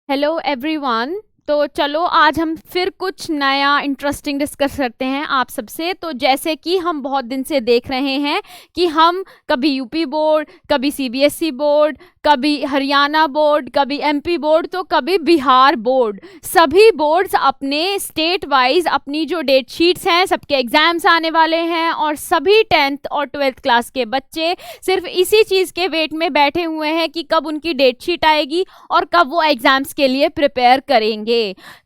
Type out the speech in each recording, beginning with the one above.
Hello everyone. तो चलो आज हम फिर कुछ नया इंटरेस्टिंग डिस्कस करते हैं आप सबसे। तो जैसे कि हम बहुत दिन से देख रहे हैं कि हम कभी यूपी बोर्ड, कभी सीबीएसई बोर्ड, कभी हरियाणा बोर्ड, कभी एमपी बोर्ड, तो कभी बिहार बोर्ड, सभी बोर्ड्स अपने स्टेट वाइज अपनी जो डेट शीट्स हैं, सबके एग्जाम्स आने वाले हैं और सभी 10th और 12th क्लास के बच्चे सिर्फ इसी चीज़ के वेट में बैठे हुए हैं कि कब उनकी डेट शीट आएगी और कब वो एग्जाम्स के लिए प्रिपेयर करेंगे।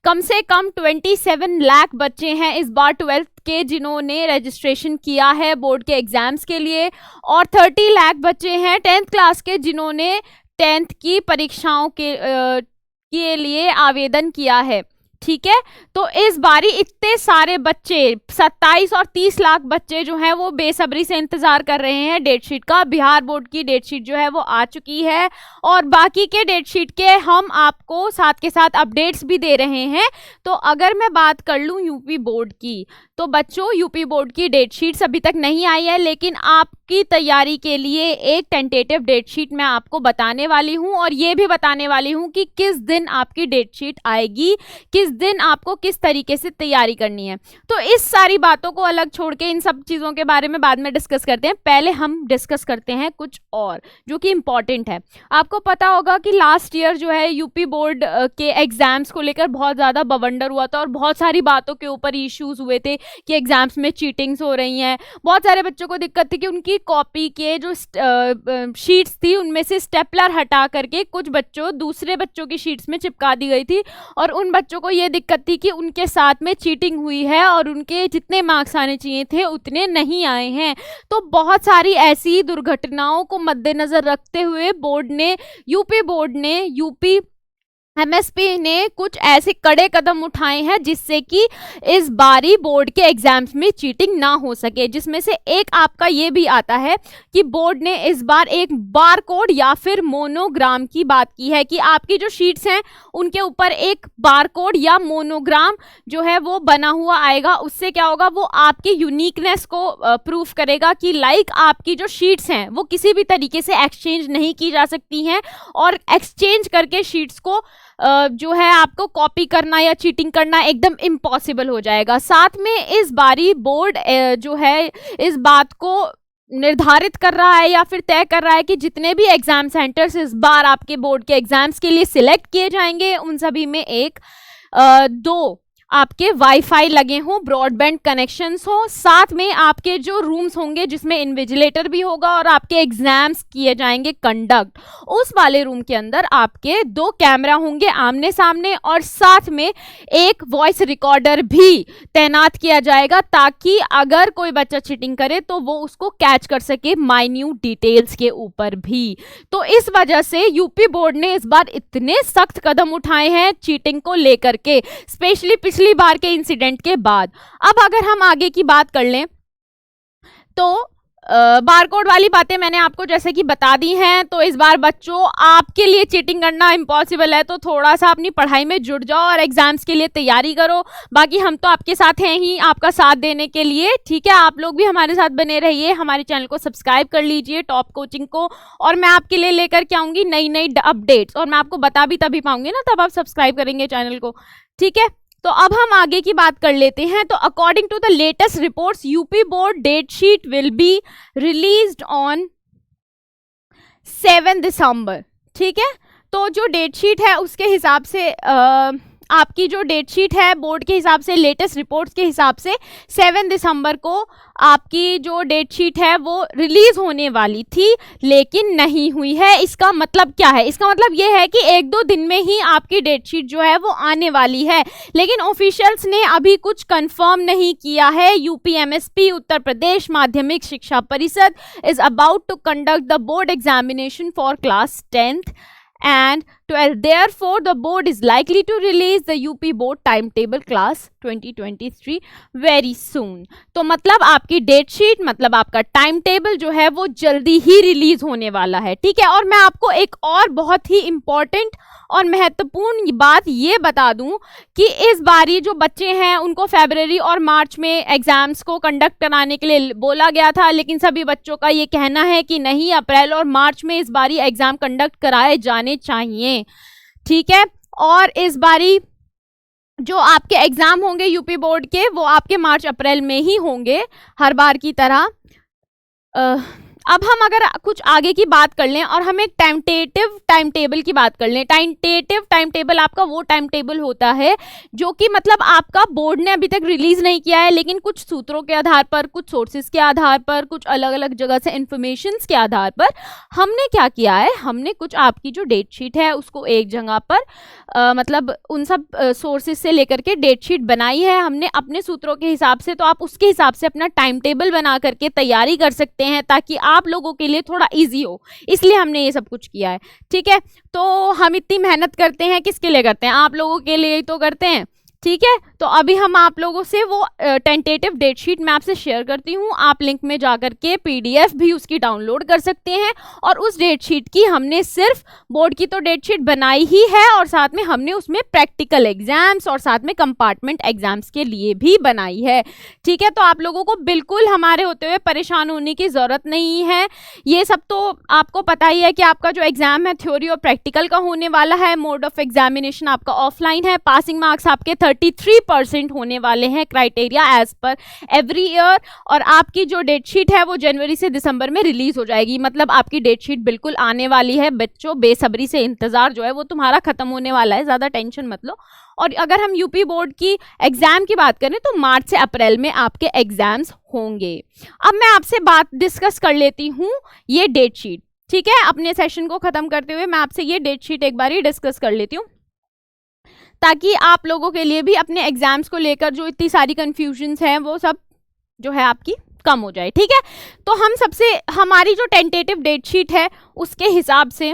कम से कम 27 लाख बच्चे हैं इस बार 12th के जिन्होंने रजिस्ट्रेशन किया है बोर्ड के एग्जाम्स के लिए, और 30 लाख बच्चे हैं 10th क्लास के जिन्होंने 10th की परीक्षाओं के लिए आवेदन किया है। ठीक है, तो इस बारी इतने सारे बच्चे 27 और 30 लाख बच्चे जो हैं वो बेसब्री से इंतजार कर रहे हैं डेट शीट का। बिहार बोर्ड की डेट शीट जो है वो आ चुकी है और बाकी के डेट शीट के हम आपको साथ के साथ अपडेट्स भी दे रहे हैं। तो अगर मैं बात कर लूँ यूपी बोर्ड की, तो बच्चों यूपी बोर्ड की डेट शीट्स अभी तक नहीं आई है, लेकिन आपकी तैयारी के लिए एक टेंटेटिव डेट शीट मैं आपको बताने वाली हूँ और ये भी बताने वाली हूँ कि किस दिन आपकी डेट शीट आएगी, किस दिन आपको किस तरीके से तैयारी करनी है। तो इस सारी बातों को अलग छोड़ के इन सब चीज़ों के बारे में बाद में डिस्कस करते हैं। पहले हम डिस्कस करते हैं कुछ और जो कि इम्पॉर्टेंट है। आपको पता होगा कि लास्ट ईयर जो है यूपी बोर्ड के एग्जाम्स को लेकर बहुत ज़्यादा बवंडर हुआ था और बहुत सारी बातों के ऊपर इश्यूज हुए थे कि एग्जाम्स में चीटिंग्स हो रही हैं। बहुत सारे बच्चों को दिक्कत थी कि उनकी कॉपी के जो शीट्स थी उनमें से स्टेपलर हटा करके कुछ बच्चों दूसरे बच्चों की शीट्स में चिपका दी गई थी और उन बच्चों को ये दिक्कत थी कि उनके साथ में चीटिंग हुई है और उनके जितने मार्क्स आने चाहिए थे उतने नहीं आए हैं। तो बहुत सारी ऐसी दुर्घटनाओं को मद्देनजर रखते हुए यूपी बोर्ड ने यूपी एमएसपी ने कुछ ऐसे कड़े कदम उठाए हैं जिससे कि इस बारी बोर्ड के एग्जाम्स में चीटिंग ना हो सके, जिसमें से एक आपका ये भी आता है कि बोर्ड ने इस बार एक बार कोड या फिर मोनोग्राम की बात की है कि आपकी जो शीट्स हैं उनके ऊपर एक बार कोड या मोनोग्राम जो है वो बना हुआ आएगा। उससे क्या होगा, वो आपकी यूनिकनेस को प्रूफ करेगा कि लाइक आपकी जो शीट्स हैं वो किसी भी तरीके से एक्सचेंज नहीं की जा सकती हैं और एक्सचेंज करके शीट्स को जो है आपको कॉपी करना या चीटिंग करना एकदम इम्पॉसिबल हो जाएगा। साथ में इस बारी बोर्ड जो है इस बात को निर्धारित कर रहा है या फिर तय कर रहा है कि जितने भी एग्जाम सेंटर्स इस बार आपके बोर्ड के एग्जाम्स के लिए सिलेक्ट किए जाएंगे उन सभी में दो आपके वाईफाई लगे हों, ब्रॉडबैंड कनेक्शंस हो, साथ में आपके जो रूम्स होंगे जिसमें इन्विजिलेटर भी होगा और आपके एग्जाम्स किए जाएंगे कंडक्ट, उस वाले रूम के अंदर आपके 2 कैमरा होंगे आमने सामने और साथ में एक वॉइस रिकॉर्डर भी तैनात किया जाएगा ताकि अगर कोई बच्चा चीटिंग करे तो वो उसको कैच कर सके माइन्यूट डिटेल्स के ऊपर भी। तो इस वजह से यूपी बोर्ड ने इस बार इतने सख्त कदम उठाए हैं चीटिंग को लेकर के, स्पेशली पिछली बार के इंसिडेंट के बाद। अब अगर हम आगे की बात कर लें तो बारकोड वाली बातें मैंने आपको जैसे कि बता दी हैं। तो इस बार बच्चों आपके लिए चीटिंग करना इम्पॉसिबल है, तो थोड़ा सा अपनी पढ़ाई में जुट जाओ और एग्जाम्स के लिए तैयारी करो। बाकी हम तो आपके साथ हैं ही आपका साथ देने के लिए। ठीक है, आप लोग भी हमारे साथ बने रहिए, हमारे चैनल को सब्सक्राइब कर लीजिए टॉप कोचिंग को, और मैं आपके लिए लेकर के आऊँगी नई नई अपडेट्स और मैं आपको बता भी तभी पाऊंगी ना, तब आप सब्सक्राइब करेंगे चैनल को। ठीक है, तो अब हम आगे की बात कर लेते हैं। तो according to the latest reports UP board date sheet will be released on 7 December. ठीक है, तो जो डेट शीट है उसके हिसाब से आपकी जो डेट शीट है बोर्ड के हिसाब से लेटेस्ट रिपोर्ट्स के हिसाब से 7 दिसंबर को आपकी जो डेट शीट है वो रिलीज होने वाली थी लेकिन नहीं हुई है। इसका मतलब क्या है? इसका मतलब ये है कि 1-2 दिन में ही आपकी डेट शीट जो है वो आने वाली है, लेकिन ऑफिशियल्स ने अभी कुछ कंफर्म नहीं किया है। UPMSP Uttar Pradesh Madhyamik Shiksha Parishad is about to conduct the board examination for class 10th and 12th. Therefore, the board is likely to release the UP board timetable class 2023 very soon. तो मतलब आपकी डेट शीट मतलब आपका टाइम टेबल जो है वो जल्दी ही release होने वाला है। ठीक है, और मैं आपको एक और बहुत ही इम्पॉर्टेंट और महत्वपूर्ण बात ये बता दूं कि इस बारी जो बच्चे हैं उनको फरवरी और मार्च में एग्जाम्स को कंडक्ट कराने के लिए बोला गया था, लेकिन सभी बच्चों का ये कहना है कि नहीं, अप्रैल और मार्च में इस बारी एग्जाम कंडक्ट कराए जाने चाहिए। ठीक है, और इस बारी जो आपके एग्जाम होंगे यूपी बोर्ड के वो आपके मार्च अप्रैल में ही होंगे हर बार की तरह। अब हम अगर कुछ आगे की बात कर लें और हम एक टाइम टेबल की बात कर लें। टाइम टेबल आपका वो टाइम टेबल होता है जो कि मतलब आपका बोर्ड ने अभी तक रिलीज नहीं किया है, लेकिन कुछ सूत्रों के आधार पर, कुछ सोर्सेज के आधार पर, कुछ अलग अलग जगह से इंफॉर्मेशन के आधार पर हमने क्या किया है, हमने कुछ आपकी जो डेट शीट है उसको एक जगह पर मतलब उन सब सोर्सेज से लेकर के डेट शीट बनाई है हमने अपने सूत्रों के हिसाब से। तो आप उसके हिसाब से अपना टाइम टेबल बना करके तैयारी कर सकते हैं ताकि आप लोगों के लिए थोड़ा इजी हो, इसलिए हमने ये सब कुछ किया है। ठीक है, तो हम इतनी मेहनत करते हैं किसके लिए करते हैं, आप लोगों के लिए ही तो करते हैं। ठीक है, तो अभी हम आप लोगों से वो टेंटेटिव डेट शीट मैं आपसे शेयर करती हूँ। आप लिंक में जाकर के पीडीएफ भी उसकी डाउनलोड कर सकते हैं। और उस डेट शीट की हमने सिर्फ बोर्ड की तो डेट शीट बनाई ही है और साथ में हमने उसमें प्रैक्टिकल एग्जाम्स और साथ में कंपार्टमेंट एग्जाम्स के लिए भी बनाई है। ठीक है, तो आप लोगों को बिल्कुल हमारे होते हुए परेशान होने की ज़रूरत नहीं है। ये सब तो आपको पता ही है कि आपका जो एग्जाम है थ्योरी और प्रैक्टिकल का होने वाला है। मोड ऑफ एग्जामिनेशन आपका ऑफलाइन है। पासिंग मार्क्स आपके 33% होने वाले हैं criteria as per every year. और आपकी जो डेट शीट है वो जनवरी से दिसंबर में रिलीज हो जाएगी। मतलब आपकी डेट शीट बिल्कुल आने वाली है बच्चों, बेसब्री से इंतजार जो है वो तुम्हारा खत्म होने वाला है, ज़्यादा टेंशन मत लो। और अगर हम यूपी बोर्ड की एग्जाम की बात करें तो मार्च से अप्रैल में आपके एग्जाम्स होंगे। अब मैं आपसे बात डिस्कस कर लेती हूँ ये डेट शीट। ठीक है, अपने सेशन को खत्म करते हुए मैं आपसे ये डेट शीट एक बार ही डिस्कस कर लेती हूँ ताकि आप लोगों के लिए भी अपने एग्जाम्स को लेकर जो इतनी सारी कंफ्यूजन्स हैं वो सब जो है आपकी कम हो जाए। ठीक है, तो हम सबसे हमारी जो टेंटेटिव डेट शीट है उसके हिसाब से,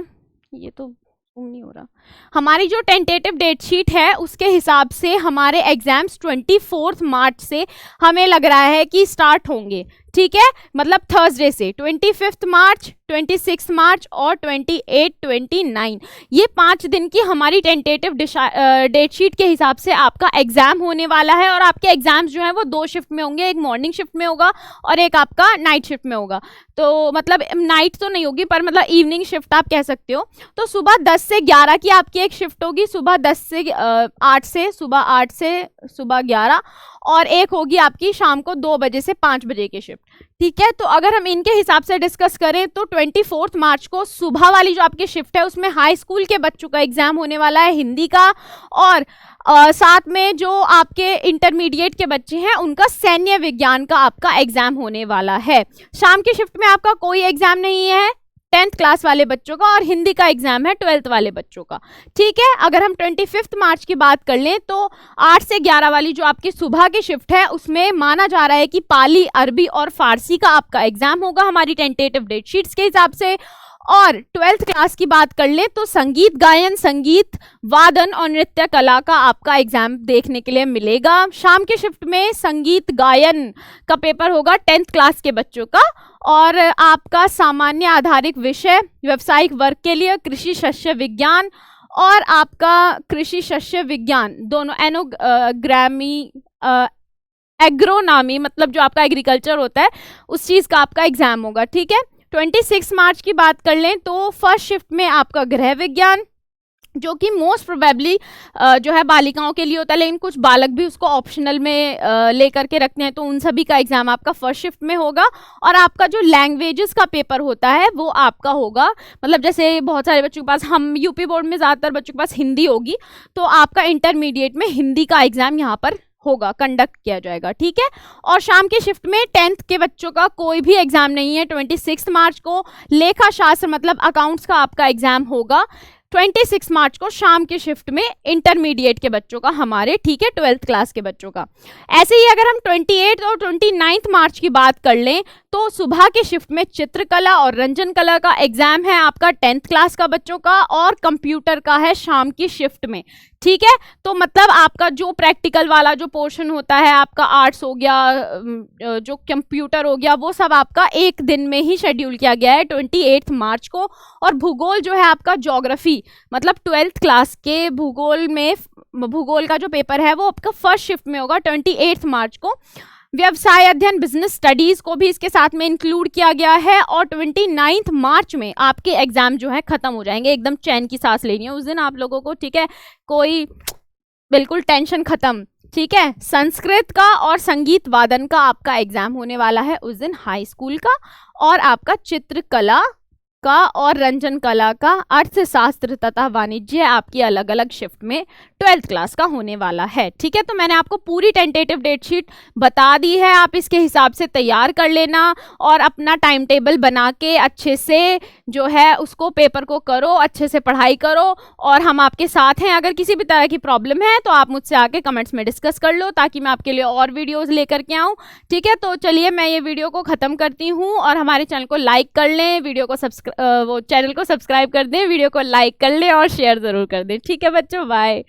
ये तो नहीं हो रहा, हमारी जो टेंटेटिव डेट शीट है उसके हिसाब से हमारे एग्जाम्स 24 मार्च से हमें लग रहा है कि स्टार्ट होंगे। ठीक है, मतलब थर्सडे से 25 मार्च, 26 मार्च और 28, 29 ये 5 दिन की हमारी टेंटेटिव डेट शीट के हिसाब से आपका एग्जाम होने वाला है। और आपके एग्जाम्स जो है वो 2 शिफ्ट में होंगे, एक मॉर्निंग शिफ्ट में होगा और एक आपका नाइट शिफ्ट में होगा। तो मतलब नाइट तो नहीं होगी पर मतलब इवनिंग शिफ्ट आप कह सकते हो। तो सुबह 10 से 11 की आपकी एक शिफ्ट होगी, सुबह 10 से 8 से सुबह 8 से सुबह 11, और एक होगी आपकी शाम को 2 बजे से 5 बजे की शिफ्ट। ठीक है, तो अगर हम इनके हिसाब से डिस्कस करें तो 24 मार्च को सुबह वाली जो आपकी शिफ्ट है उसमें हाई स्कूल के बच्चों का एग्जाम होने वाला है हिंदी का, और साथ में जो आपके इंटरमीडिएट के बच्चे हैं उनका सैन्य विज्ञान का आपका एग्जाम होने वाला है। शाम की शिफ्ट में आपका कोई एग्जाम नहीं है 10th क्लास वाले बच्चों का, और हिंदी का एग्जाम है 12th वाले बच्चों का। ठीक है, अगर हम 25 मार्च की बात कर लें तो 8 से 11 वाली जो आपकी सुबह की शिफ्ट है उसमें माना जा रहा है कि पाली, अरबी और फारसी का आपका एग्जाम होगा हमारी टेंटेटिव डेट शीट्स के हिसाब से। और 12th क्लास की बात कर लें तो संगीत गायन, संगीत वादन और नृत्य कला का आपका एग्जाम देखने के लिए मिलेगा। शाम की शिफ्ट में संगीत गायन का पेपर होगा 10th क्लास के बच्चों का, और आपका सामान्य आधारित विषय व्यावसायिक वर्ग के लिए कृषि शस्य विज्ञान और आपका कृषि शस्य विज्ञान दोनों एग्रोनॉमी मतलब जो आपका एग्रीकल्चर होता है उस चीज़ का आपका एग्जाम होगा। ठीक है, 26 मार्च की बात कर लें तो फर्स्ट शिफ्ट में आपका गृह विज्ञान जो कि मोस्ट प्रोबेबली जो है बालिकाओं के लिए होता है, लेकिन कुछ बालक भी उसको ऑप्शनल में लेकर के रखते हैं, तो उन सभी का एग्जाम आपका फर्स्ट शिफ्ट में होगा। और आपका जो लैंग्वेजेस का पेपर होता है वो आपका होगा, मतलब जैसे बहुत सारे बच्चों के पास, हम यूपी बोर्ड में ज़्यादातर बच्चों के पास हिंदी होगी, तो आपका इंटरमीडिएट में हिंदी का एग्जाम यहाँ पर होगा, कंडक्ट किया जाएगा। ठीक है, और शाम की शिफ्ट में 10th के बच्चों का कोई भी एग्जाम नहीं है। 26 मार्च को लेखा शास्त्र मतलब अकाउंट्स का आपका एग्जाम होगा। 26 मार्च को शाम की शिफ्ट में इंटरमीडिएट के बच्चों का हमारे, ठीक है, 12th क्लास के बच्चों का। ऐसे ही अगर हम 28 और 29 मार्च की बात कर लें तो सुबह की शिफ्ट में चित्रकला और रंजन कला का एग्जाम है आपका 10th क्लास का बच्चों का, और कंप्यूटर का है शाम की शिफ्ट में। ठीक है, तो मतलब आपका जो प्रैक्टिकल वाला जो पोर्शन होता है, आपका आर्ट्स हो गया, जो कंप्यूटर हो गया, वो सब आपका एक दिन में ही शेड्यूल किया गया है 28 मार्च को। और भूगोल जो है आपका ज्योग्राफी मतलब 12th क्लास के भूगोल में, भूगोल का जो पेपर है वो आपका फर्स्ट शिफ्ट में होगा 28 मार्च को। व्यवसाय अध्ययन बिजनेस स्टडीज को भी इसके साथ में इंक्लूड किया गया है। और 29 मार्च में आपके एग्जाम जो है खत्म हो जाएंगे, एकदम चैन की सांस लेनी है उस दिन आप लोगों को, ठीक है, कोई बिल्कुल टेंशन खत्म, ठीक है। संस्कृत का और संगीत वादन का आपका एग्जाम होने वाला है उस दिन, हाई स्कूल का, और आपका चित्रकला का और रंजन कला का, अर्थशास्त्र तथा वाणिज्य आपकी अलग अलग शिफ्ट में 12th क्लास का होने वाला है, ठीक है। तो मैंने आपको पूरी टेंटेटिव डेट शीट बता दी है, आप इसके हिसाब से तैयार कर लेना और अपना टाइम टेबल बना के अच्छे से जो है उसको पेपर को करो, अच्छे से पढ़ाई करो, और हम आपके साथ हैं। अगर किसी भी तरह की प्रॉब्लम है तो आप मुझसे आके कमेंट्स में डिस्कस कर लो, ताकि मैं आपके लिए और वीडियोज़ लेकर के आऊँ, ठीक है। तो चलिए मैं ये वीडियो को ख़त्म करती हूँ, और हमारे चैनल को लाइक कर लें, वीडियो को चैनल को सब्सक्राइब कर दें, वीडियो को लाइक कर लें और शेयर ज़रूर कर दें, ठीक है बच्चों, बाय।